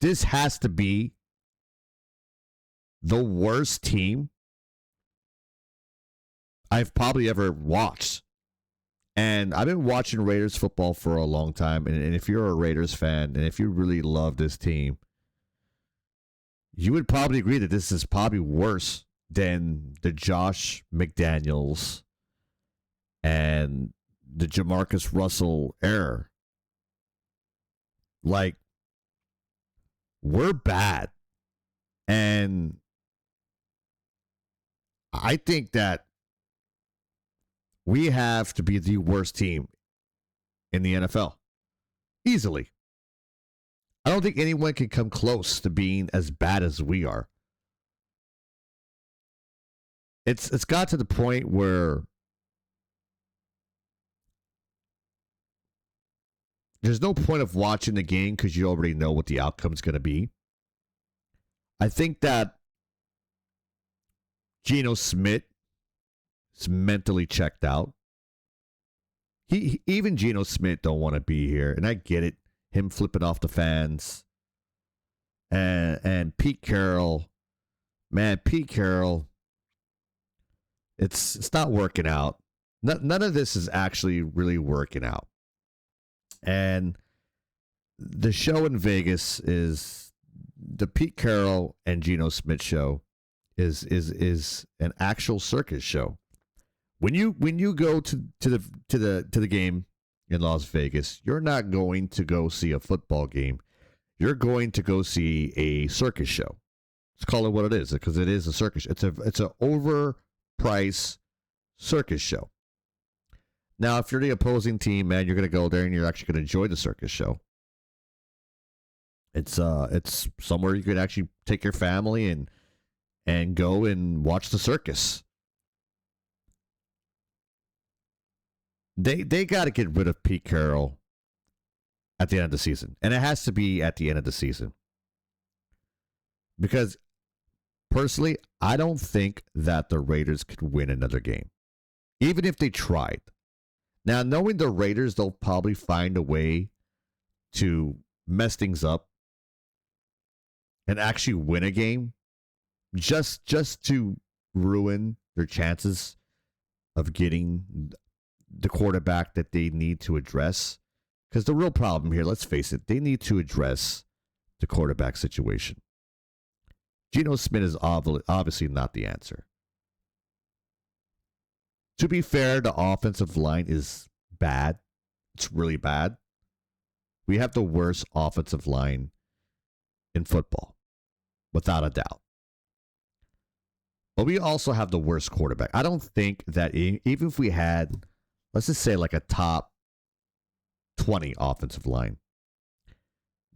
This has to be the worst team I've probably ever watched. And I've been watching Raiders football for a long time. And if you're a Raiders fan and if you really love this team, you would probably agree that this is probably worse than the Josh McDaniels and the Jamarcus Russell era. Like, we're bad. And I think that we have to be the worst team in the NFL. Easily. I don't think anyone can come close to being as bad as we are. It's got to the point where there's no point of watching the game because you already know what the outcome's going to be. I think that Geno Smith is mentally checked out. Even Geno Smith don't want to be here, and I get it. Him flipping off the fans, and Pete Carroll, man, Pete Carroll. It's not working out. None of this is actually really working out. And the show in Vegas is the Pete Carroll and Geno Smith show is an actual circus show. When you go to the game in Las Vegas, you're not going to go see a football game. You're going to go see a circus show. Let's call it what it is, because it is a circus. It's an overpriced circus show. Now, if you're the opposing team, man, you're going to go there and you're actually going to enjoy the circus show. It's somewhere you can actually take your family and go and watch the circus. They got to get rid of Pete Carroll at the end of the season. And it has to be at the end of the season. Because, personally, I don't think that the Raiders could win another game. Even if they tried. Now, knowing the Raiders, they'll probably find a way to mess things up and actually win a game. Just to ruin their chances of getting the quarterback that they need to address. Because the real problem here, let's face it, they need to address the quarterback situation. Geno Smith is obviously not the answer. To be fair, the offensive line is bad. It's really bad. We have the worst offensive line in football, without a doubt. But we also have the worst quarterback. I don't think that even if we had, let's just say like a top 20 offensive line,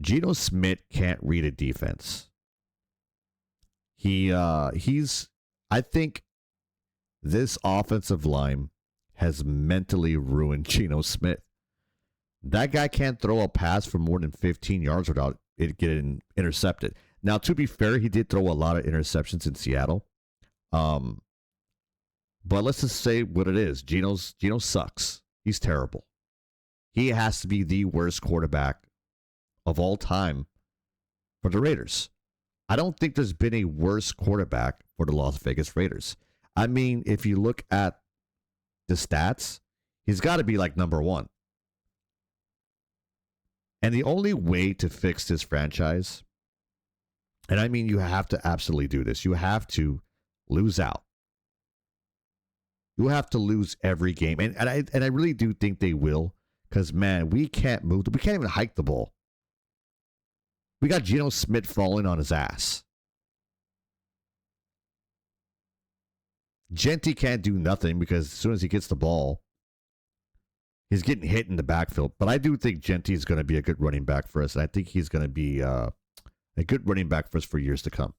Geno Smith can't read a defense. I think this offensive line has mentally ruined Geno Smith. That guy can't throw a pass for more than 15 yards without it getting intercepted. Now, to be fair, he did throw a lot of interceptions in Seattle. But let's just say what it is. Geno sucks. He's terrible. He has to be the worst quarterback of all time for the Raiders. I don't think there's been a worse quarterback for the Las Vegas Raiders. I mean, if you look at the stats, he's got to be like number one. And the only way to fix this franchise, and I mean you have to absolutely do this, you have to lose out. You have to lose every game. And I really do think they will, because, man, we can't move. We can't even hike the ball. We got Geno Smith falling on his ass. Genty can't do nothing because as soon as he gets the ball, he's getting hit in the backfield. But I do think Genty is going to be a good running back for us. And I think he's going to be a good running back for us for years to come.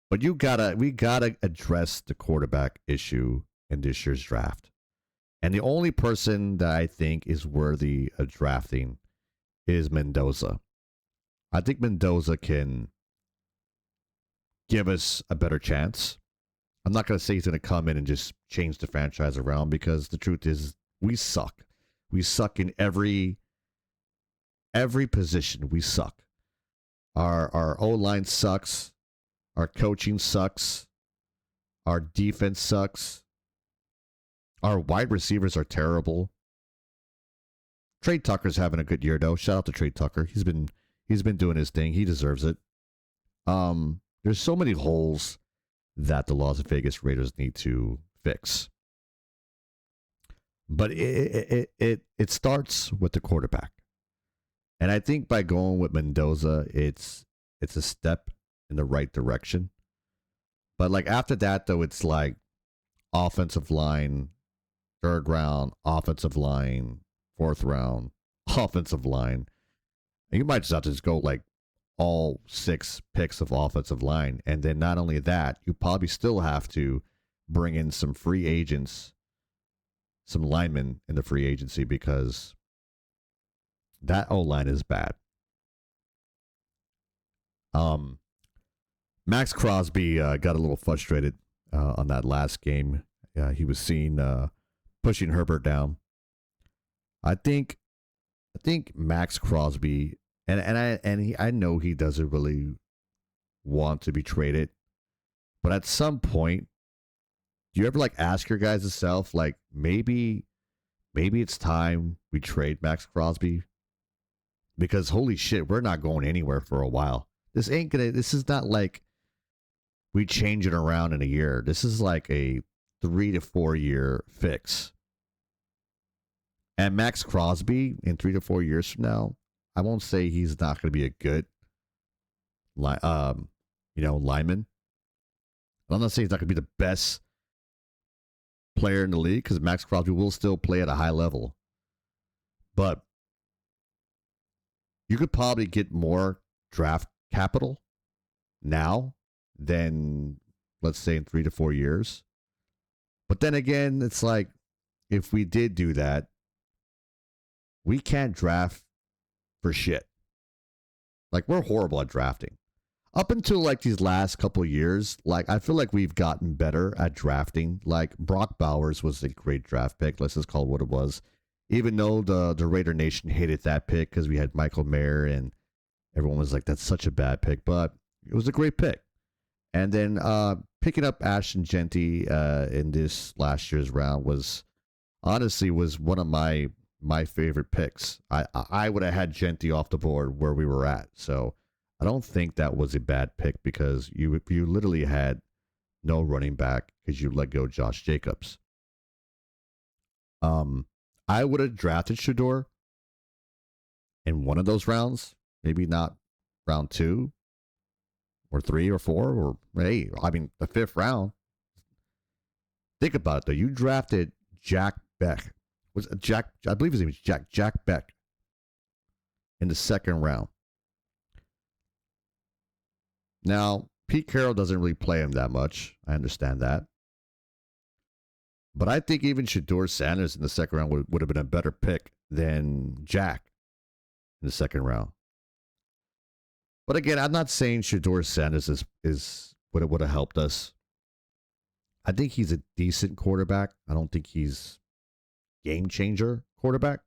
But we gotta address the quarterback issue in this year's draft. And the only person that I think is worthy of drafting is Mendoza. I think Mendoza can give us a better chance. I'm not going to say he's going to come in and just change the franchise around, because the truth is we suck. We suck in every Every position we suck. Our O line sucks. Our coaching sucks. Our defense sucks. Our wide receivers are terrible. Trey Tucker's having a good year though. Shout out to Trey Tucker. He's been doing his thing. He deserves it. There's so many holes that the Las Vegas Raiders need to fix. But it starts with the quarterback. And I think by going with Mendoza, it's a step in the right direction. But like after that though, it's like offensive line, third round, offensive line, fourth round, offensive line. And you might just have to just go like all 6 picks of offensive line. And then not only that, you probably still have to bring in some free agents, some linemen in the free agency because that O-line is bad. Max Crosby got a little frustrated on that last game. He was seen pushing Herbert down. I think Max Crosby I know he doesn't really want to be traded, but at some point, do you ever like ask your guys yourself like maybe it's time we trade Max Crosby? Because holy shit, we're not going anywhere for a while. This is not like we change it around in a year. This is like a 3 to 4 year fix. And Max Crosby in 3 to 4 years from now, I won't say he's not going to be a good lineman. I'm not saying he's not going to be the best player in the league because Max Crosby will still play at a high level. But you could probably get more draft capital now than, let's say, in 3 to 4 years. But then again, it's like, if we did do that, we can't draft for shit. Like, we're horrible at drafting. Up until, like, these last couple of years, like, I feel like we've gotten better at drafting. Like, Brock Bowers was a great draft pick. Let's just call it what it was. Even though the Raider Nation hated that pick because we had Michael Mayer and everyone was like, that's such a bad pick. But it was a great pick. And then picking up Ashton Genty in this last year's round was one of my favorite picks. I would have had Genty off the board where we were at. So I don't think that was a bad pick because you literally had no running back because you let go Josh Jacobs. I would have drafted Shador in one of those rounds, maybe not round 2 or 3 or 4 or hey, I mean the 5th round. Think about it though. You drafted Jack Beck. Was Jack? I believe his name is Jack Beck in the 2nd round. Now, Pete Carroll doesn't really play him that much. I understand that. But I think even Shador Sanders in the 2nd round would have been a better pick than Jack in the 2nd round. But again, I'm not saying Shador Sanders is what it would have helped us. I think he's a decent quarterback. I don't think he's game changer quarterback.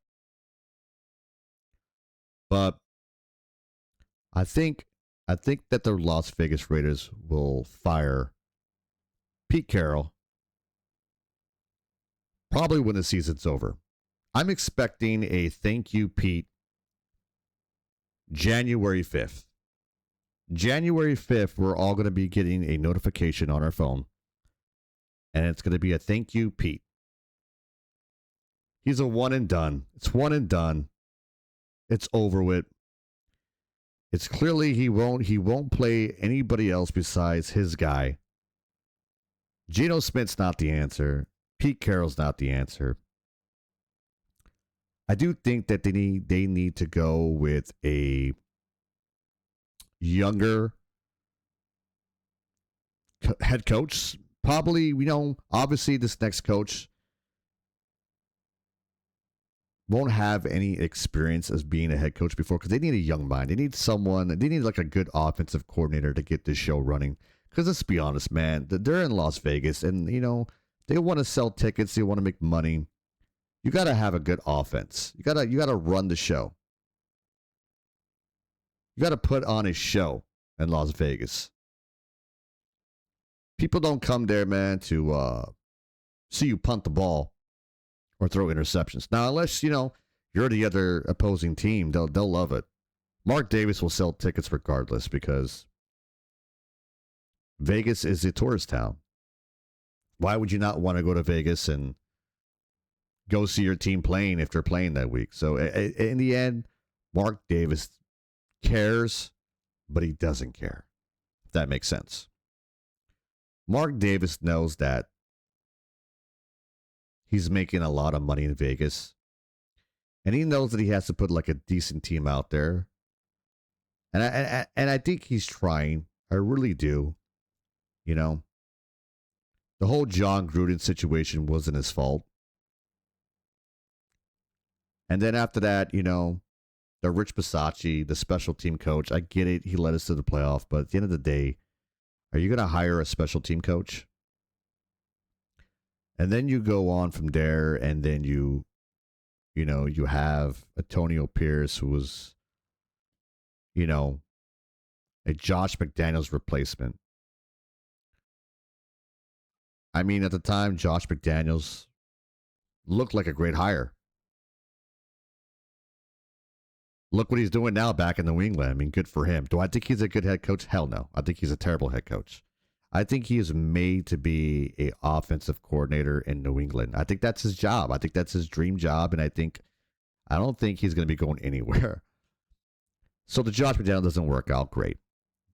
But I think that the Las Vegas Raiders will fire Pete Carroll probably when the season's over. I'm expecting a thank you, Pete, January 5th. January 5th, we're all going to be getting a notification on our phone. And it's going to be a thank you, Pete. He's a one and done. It's one and done. It's over with. It's clearly he won't play anybody else besides his guy. Geno Smith's not the answer. Pete Carroll's not the answer. I do think that they need to go with a younger head coach. Probably, obviously this next coach won't have any experience as being a head coach before because they need a young mind. They need like a good offensive coordinator to get this show running. Because let's be honest, man, they're in Las Vegas and, they want to sell tickets. They want to make money. You got to have a good offense. You got to run the show. You got to put on a show in Las Vegas. People don't come there, man, to see you punt the ball or throw interceptions. Now, unless, you're the other opposing team, they'll love it. Mark Davis will sell tickets regardless because Vegas is a tourist town. Why would you not want to go to Vegas and go see your team playing if they're playing that week? So in the end, Mark Davis cares, but he doesn't care. If that makes sense. Mark Davis knows that he's making a lot of money in Vegas. And he knows that he has to put like a decent team out there. And I think he's trying. I really do. The whole John Gruden situation wasn't his fault. And then after that, the Rich Bisaccia, the special team coach, I get it. He led us to the playoff. But at the end of the day, are you going to hire a special team coach? And then you go on from there, and then you have Antonio Pierce, who was, a Josh McDaniels replacement. I mean, at the time, Josh McDaniels looked like a great hire. Look what he's doing now back in New England. I mean, good for him. Do I think he's a good head coach? Hell no. I think he's a terrible head coach. I think he is made to be an offensive coordinator in New England. I think that's his job. I think that's his dream job, and I don't think he's going to be going anywhere. So the Josh McDaniels doesn't work out great.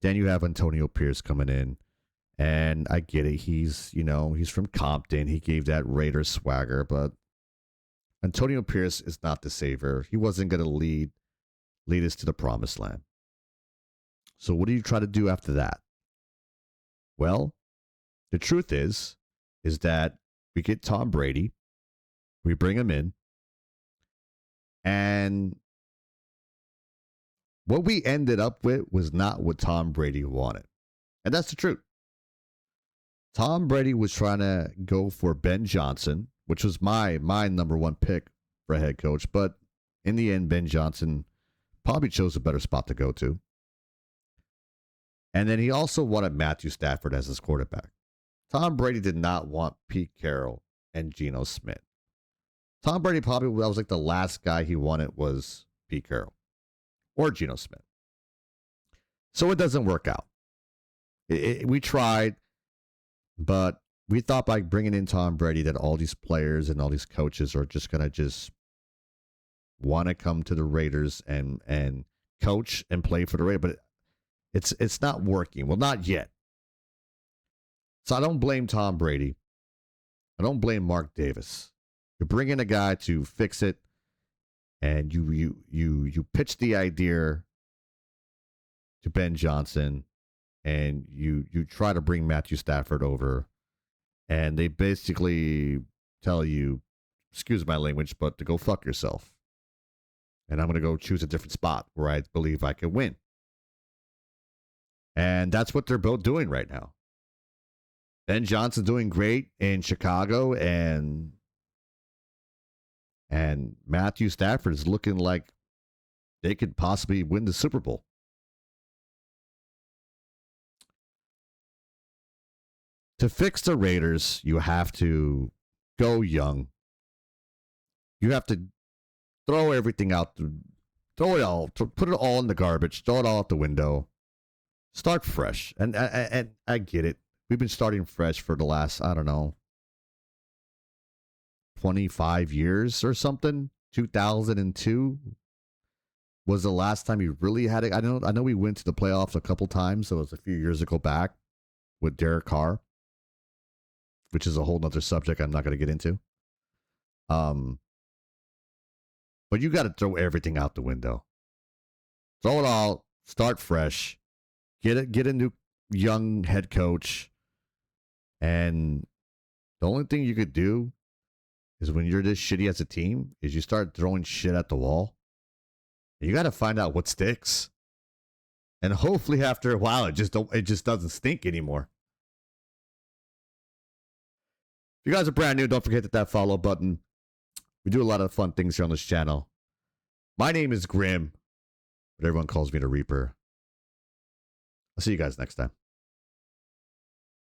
Then you have Antonio Pierce coming in, and I get it. He's from Compton. He gave that Raiders swagger, but Antonio Pierce is not the savior. He wasn't going to lead us to the promised land. So what do you try to do after that? Well, the truth is that we get Tom Brady, we bring him in, and what we ended up with was not what Tom Brady wanted. And that's the truth. Tom Brady was trying to go for Ben Johnson, which was my number one pick for a head coach, but in the end, Ben Johnson probably chose a better spot to go to. And then he also wanted Matthew Stafford as his quarterback. Tom Brady did not want Pete Carroll and Geno Smith. Tom Brady that was like the last guy he wanted was Pete Carroll or Geno Smith. So it doesn't work out. We tried, but we thought by bringing in Tom Brady that all these players and all these coaches are just going to want to come to the Raiders and coach and play for the Raiders, but it's not working. Well, not yet. So I don't blame Tom Brady. I don't blame Mark Davis. You bring in a guy to fix it, and you pitch the idea to Ben Johnson, and you try to bring Matthew Stafford over, and they basically tell you, excuse my language, but to go fuck yourself. And I'm going to go choose a different spot where I believe I can win. And that's what they're both doing right now. Ben Johnson doing great in Chicago, and Matthew Stafford is looking like they could possibly win the Super Bowl. To fix the Raiders, you have to go young. You have to throw everything out, throw it all, put it all in the garbage, throw it all out the window. Start fresh. And I get it. We've been starting fresh for the last, 25 years or something. 2002 was the last time we really had it. I know we went to the playoffs a couple times. So it was a few years ago back with Derek Carr, which is a whole nother subject I'm not going to get into. But you got to throw everything out the window. Throw it all. Start fresh. Get a new young head coach. And the only thing you could do is when you're this shitty as a team is you start throwing shit at the wall. You got to find out what sticks. And hopefully after a while it just doesn't stink anymore. If you guys are brand new, don't forget that follow button. We do a lot of fun things here on this channel. My name is Grim. but everyone calls me the Reaper. I'll see you guys next time.